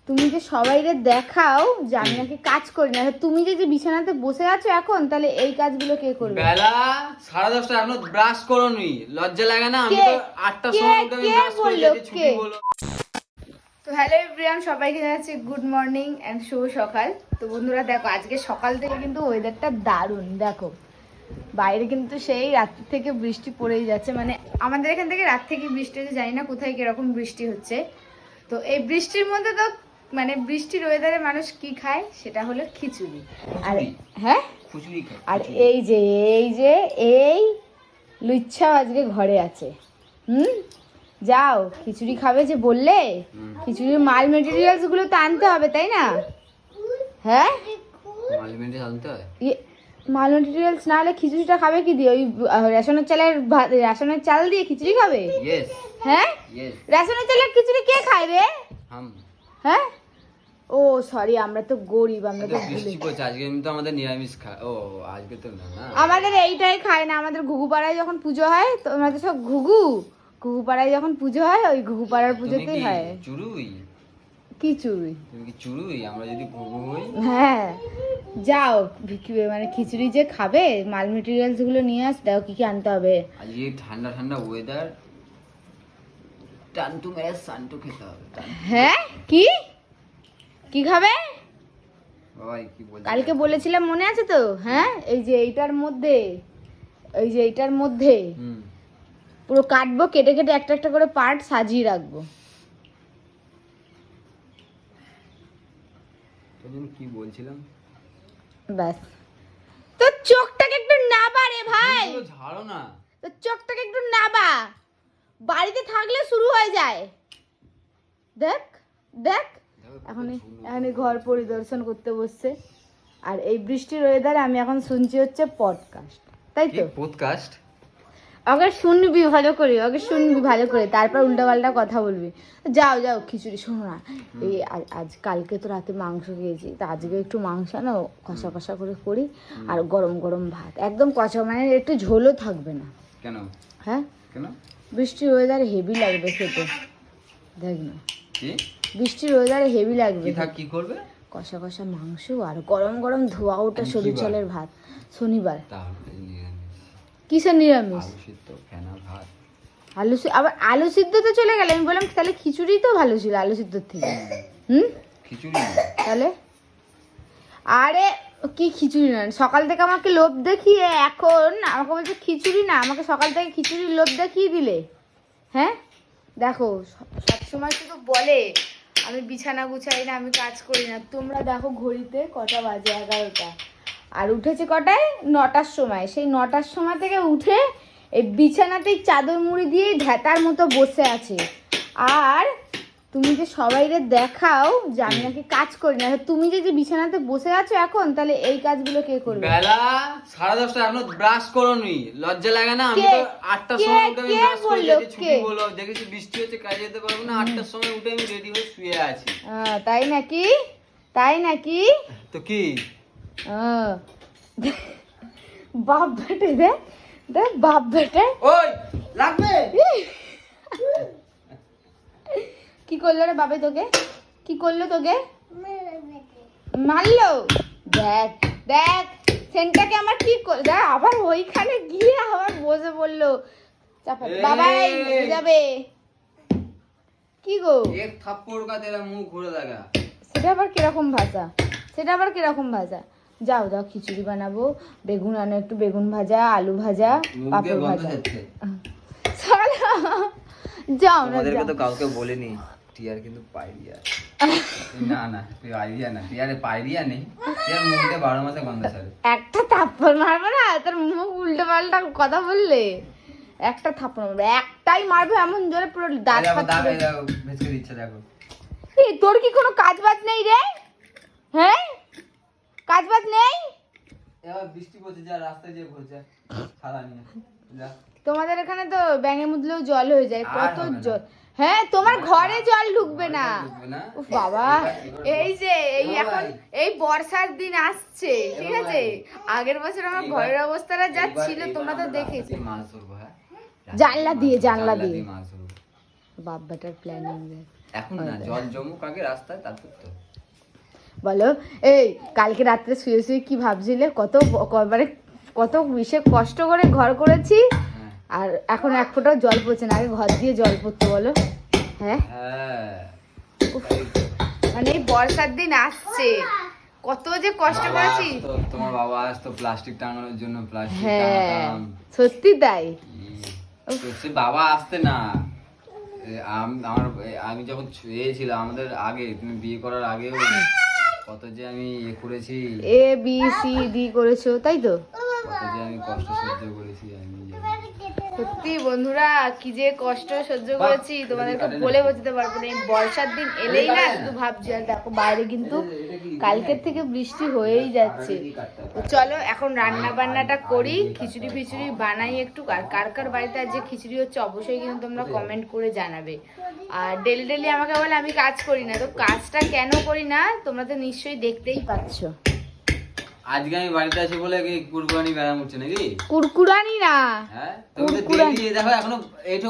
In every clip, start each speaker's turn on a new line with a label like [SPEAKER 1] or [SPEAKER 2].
[SPEAKER 1] তুমি যে সবাইরে দেখাও যে আমি নাকি কাজ করি না, তুমি যে বিছানাতে বসে আছো এখন, তাহলে এই কাজগুলো কে করবে?
[SPEAKER 2] বেলা 10:30 এখনো ব্রাশ করোনি, লজ্জা লাগে না? আমি তো 8টার সময় উঠে আমি ব্রাশ করে যাচ্ছি, ছুটি বলো।
[SPEAKER 1] তো হ্যালো এভরিওয়ান, সবাইকে জানাচ্ছি গুড মর্নিং অ্যান্ড শুভ সকাল। তো বন্ধুরা দেখো, আজকে সকাল থেকে কিন্তু ওয়েদারটা দারুণ। দেখো বাইরে কিন্তু সেই রাত থেকে বৃষ্টি পড়েই যাচ্ছে, মানে আমাদের এখান থেকে রাত থেকে বৃষ্টি হচ্ছে, জানি না কোথায় কিরকম বৃষ্টি হচ্ছে। তো এই বৃষ্টির মধ্যে তো মানে বৃষ্টির ওয়েদারে মানুষ কি খায়, সেটা হলো খিচুড়ি। আর হ্যাঁ,
[SPEAKER 2] খিচুড়ি খাই।
[SPEAKER 1] আর এই যে এই লুচ্ছা আজকে ঘরে আছে। যাও খিচুড়ি খাবে যে বললে, খিচুড়ির মাল মেটেরিয়ালস গুলো তো আনতে হবে, তাই না? হ্যাঁ,
[SPEAKER 2] মাল মেটেরিয়ালস আনতে হয়।
[SPEAKER 1] মাল মেটেরিয়ালস না হলে খিচুড়িটা খাবে কি দিয়ে? ওই রেশনের চাল দিয়ে খিচুড়ি খাবে?
[SPEAKER 2] ইয়েস
[SPEAKER 1] হ্যাঁ,
[SPEAKER 2] ইয়েস।
[SPEAKER 1] রেশনের চালের খিচুড়ি কে খায় রে?
[SPEAKER 2] হাম।
[SPEAKER 1] হ্যাঁ, ও সরি, আমরা তো গরিব, আমরা তো
[SPEAKER 2] বৃষ্টি পড়ছে আজকে, কিন্তু আমাদের নিরামিষ খায়। ও আজকে তো না না,
[SPEAKER 1] আমাদের এইটাই খায় না। আমাদের ঘুঘুপাড়ায় যখন পুজো হয়, তো আমাদের সব ঘুঘুপাড়ায় যখন পুজো হয়, ওই ঘুঘুপাড়ার পুজোতেই হয়।
[SPEAKER 2] চুরুই
[SPEAKER 1] কি চুড়ি?
[SPEAKER 2] তুমি কি চুরুই? আমরা যদি ঘুঘু হই।
[SPEAKER 1] হ্যাঁ, যাও মানে খিচুড়ি যে খাবে, মাল মেটেরিয়ালস গুলো নিয়ে আস, দাও কি কি আনতে হবে।
[SPEAKER 2] আজকে ঠান্ডা ঠান্ডা ওয়েদার, টানটু মেরে সান্টু খেতে হবে।
[SPEAKER 1] হ্যাঁ, কি কি খাবে?
[SPEAKER 2] বাবাই কি বলছিস?
[SPEAKER 1] কালকে বলেছিলাম, মনে আছে তো? হ্যাঁ, এই যে এইটার মধ্যে, পুরো কাটবো, কেটে কেটে একটা একটা করে পার্ট সাজিয়ে রাখবো।
[SPEAKER 2] তখন কি বলছিলাম?
[SPEAKER 1] ব্যাস, তোর চোখটাকে একটু নাবা রে ভাই,
[SPEAKER 2] ঝাড়ো না।
[SPEAKER 1] তোর চোখটাকে একটু নাবা। বাড়িতে থাকলে শুরু হয়ে যায়। দেখ দেখ, এখন ঘর পরিদর্শন করতে বসছে। আর এই বৃষ্টির ওয়েদারে আমি এখন শুনছি হচ্ছে পডকাস্ট, তাই তো?
[SPEAKER 2] পডকাস্ট
[SPEAKER 1] আগে শুনবি ভালো করে, তারপর উল্টাপাল্টা কথা বলবি। যাও যাও খিচুড়ি, শোনো না, এই আজ কালকে তো রাতে মাংস খেয়েছি, তা আজকে একটু মাংস না কষা কষা করে করি, আর গরম গরম ভাত, একদম কষা, মানে একটু ঝোলও থাকবে না।
[SPEAKER 2] কেন?
[SPEAKER 1] হ্যাঁ,
[SPEAKER 2] কেন?
[SPEAKER 1] বৃষ্টির ওয়েদারে হেভি লাগবে খেতে। দেখ না,
[SPEAKER 2] কি
[SPEAKER 1] বৃষ্টির ওয়েদারে হেভি লাগবে।
[SPEAKER 2] কি করবে?
[SPEAKER 1] কষা কষা মাংস আর গরম গরম ধোয়া ওটা সরু চালের ভাত। শনিবার। কিসের নিরামিষ? আবার আলু সিদ্ধ তো চলে গেল। আমি বললাম তাহলে খিচুড়ি তো ভালো ছিল আলু সিদ্ধর থেকে।
[SPEAKER 2] খিচুড়ি
[SPEAKER 1] তাহলে আরে কি খিচুড়ি না, সকাল থেকে আমাকে লোভ দেখিয়ে এখন আমাকে বলছে খিচুড়ি না, আমাকে সকাল থেকে খিচুড়ির লোভ দেখিয়ে দিলে। হ্যাঁ দেখো, সবসময় শুধু বলে আমি বিছানা গুছাই না, আমি কাজ করি না। তোমরা দেখো ঘড়িতে কটা বাজে, 11টা। আর উঠেছে কটায়? 9টার সময়। সেই 9টার সময় থেকে উঠে এই বিছানাতেই চাদর মুড়ি দিয়ে ঢেতার মতো বসে আছে। আর তুমি যে সবাইরে দেখাও যে আমি নাকি কাজ করি না, তুমি যে বিছানাতে বসে আছো এখন, তাহলে এই কাজগুলো কে করবে?
[SPEAKER 2] বেলা 10:30 এখনো ব্রাশ করোনি, লজ্জা লাগে না? আমি তো 8টার সময় উঠে আমি ব্রাশ করে যাচ্ছি, ছুটি বলো। দেখেছি বৃষ্টি হচ্ছে, কাজে যেতে পারবো না, 8টার সময় উঠে আমি রেডি হয়ে শুয়ে আছি।
[SPEAKER 1] তাই নাকি? তাই নাকি?
[SPEAKER 2] তো কি
[SPEAKER 1] বাপ বেটে, দেখ বাপ বেটে।
[SPEAKER 2] ওই লাগবে।
[SPEAKER 1] কি করলো রে বাবা তোকে? কি করলো তোকে? মারলো? দেখ দেখ সেন্টাকে আমার কি করে, দেখ আবার ওইখানে গিয়ে আবার বসে বললো বাবাই যাবে। কি গো?
[SPEAKER 2] এক থাপ্পড় কা তেরা মুখ ঘুরে লাগা।
[SPEAKER 1] সেটা আবার কিরকম ভাষা? যাও যাও খিচুড়ি বানাবো, বেগুন আনো, একটু বেগুন ভাজা, আলু ভাজা, পাপড় ভাজা। যাও না,
[SPEAKER 2] তোমাদেরকে তো কাউকে বলিনি, টিয়ার কিন্তু পাইরিয়া। না না পাইরিয়া না, টিয়ারে পাইরিয়া নেই, টিয়ার মুখে 12 মাসে গন্ধ ছাড়ে।
[SPEAKER 1] একটা থাপ্পড় মারবে না, তোর মুখ উল্টো পাল্টা কথা বললে একটা থাপ্পড় মারবে, একটাই মারবে এমন জোরে পুরো দাঁত ফাটবে।
[SPEAKER 2] ভেসকে দিচ্ছে দেখো।
[SPEAKER 1] এই তোর কি কোনো কাজ বাজ নেই রে? হ্যাঁ, কাজ বাজ নেই?
[SPEAKER 2] এবার বৃষ্টি পড়ছে, যা রাস্তায় যে ভরছে ছাড়া নিয়ে যা।
[SPEAKER 1] তোমাদের এখানে তো ব্যাঙে মুদলেও জল হয়ে যায়, কত জল। হ্যাঁ, তোমার ঘরে জল ঢুকবে না। উফ বাবা, এই যে এই এখন এই বর্ষার দিন আসছে, ঠিক আছে? আগের বছর আমার ঘরের অবস্থাটা যা ছিল তোমরা তো দেখেছো। জানলা দিয়ে বাপ বেটার প্ল্যানিং দেখ।
[SPEAKER 2] এখন না, জল জমুক আগে রাস্তায়, তারপর তো।
[SPEAKER 1] বলো, এই কালকে রাত্রে শুয়ে শুয়ে কি ভাবছিলে? মানে কত বিশেষ কষ্ট করে ঘর করেছি,
[SPEAKER 2] হ্যাঁ।
[SPEAKER 1] আর এখন এক ফোঁটাও জল পড়ছে না। আগে ঘর দিয়ে জল পড়তো বলো। হ্যাঁ,
[SPEAKER 2] হ্যাঁ,
[SPEAKER 1] মানে এই বর্ষার দিন আসছে, কত যে কষ্ট করেছি।
[SPEAKER 2] তোমার বাবা আসতো প্লাস্টিক টাঙানোর জন্য, প্লাস্টিক
[SPEAKER 1] হ্যাঁ,
[SPEAKER 2] টাঙাতাম।
[SPEAKER 1] সত্যি তাই।
[SPEAKER 2] সে বাবা আসতে না, আমি যখন ছিলাম আমাদের আগে, তুমি বিয়ে করার আগেও কত যে আমি করেছি,
[SPEAKER 1] ABCD করেছো তাই তো?
[SPEAKER 2] কত যে আমি কষ্ট সহ্য করেছি আমি জানি।
[SPEAKER 1] সত্যি বন্ধুরা, কি যে কষ্ট সহ্য করেছি তোমাদেরকে বলে বোঝাতে পারবো না। এই বর্ষার দিন এলেই না শুধু ভাবছি, আর দেখো বাইরে কিন্তু কালকের থেকে বৃষ্টি হয়েই যাচ্ছে। তো চলো এখন রান্না বান্নাটা করি, খিচুড়ি ফিচুড়ি বানাই একটু। আর কার কার বাড়িতে আজ যে খিচুড়ি হচ্ছে অবশ্যই কিন্তু তোমরা কমেন্ট করে জানাবে। আর ডেলি ডেলি আমাকে বলে আমি কাজ করি না, তো কাজটা কেন করি না তোমরা তো নিশ্চয়ই দেখতেই পাচ্ছ।
[SPEAKER 2] আজকে আমি বাড়িতে আছি বলে কি কুরবানি ব্যায়াম হচ্ছে নাকি?
[SPEAKER 1] কুরকুরানি না,
[SPEAKER 2] হ্যাঁ, তুমি তো ডেইলি দেখো এখনো এইটো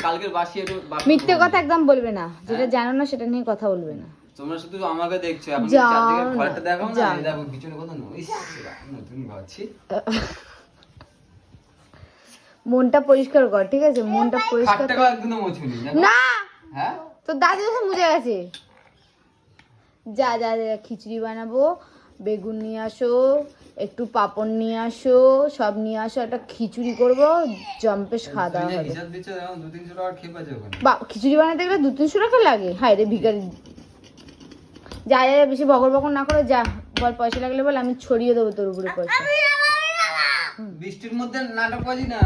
[SPEAKER 2] কালকের বাসি এইটো
[SPEAKER 1] মিথ্যে কথা একদম বলবে না, যেটা জানো না সেটা নিয়ে কথা বলবে না।
[SPEAKER 2] তোমরা শুধু আমাকে দেখছো, এখন
[SPEAKER 1] যাও
[SPEAKER 2] চারদিকে
[SPEAKER 1] না,
[SPEAKER 2] ঘরটা দেখো না,
[SPEAKER 1] যাও
[SPEAKER 2] এই দেখো পিছনে কত নইস, নতুন ভাবছি।
[SPEAKER 1] মনটা পরিষ্কার কর, ঠিক আছে? মনটা পরিষ্কার
[SPEAKER 2] খাটটা একদম মুছুনি
[SPEAKER 1] না।
[SPEAKER 2] হ্যাঁ,
[SPEAKER 1] তো দাদু তো মুছে গেছে। যা যা যা, খিচুড়ি বানাবো, বেগুন নিয়ে আসো, একটু পাঁপড় নিয়ে আসো, সব নিয়ে আসো, একটা খিচুড়ি করবো, জম্পেশ খাওয়া দাওয়া হবে।
[SPEAKER 2] হিসাব দিচ্ছ দেখো 200-300 টাকা খেয়ে পাচ্ছে ওখানে।
[SPEAKER 1] বা খিচুড়ি বানাতে গেলে 200-300 টাকা লাগে? হায় রে ভিখারি। যা যা, বেশি বকর বকর না করে যা, বল পয়সা লাগলে বল, আমি ছড়িয়ে দেবো তোর উপরে পয়সা।
[SPEAKER 2] বৃষ্টির মধ্যে নাটক বাজি না।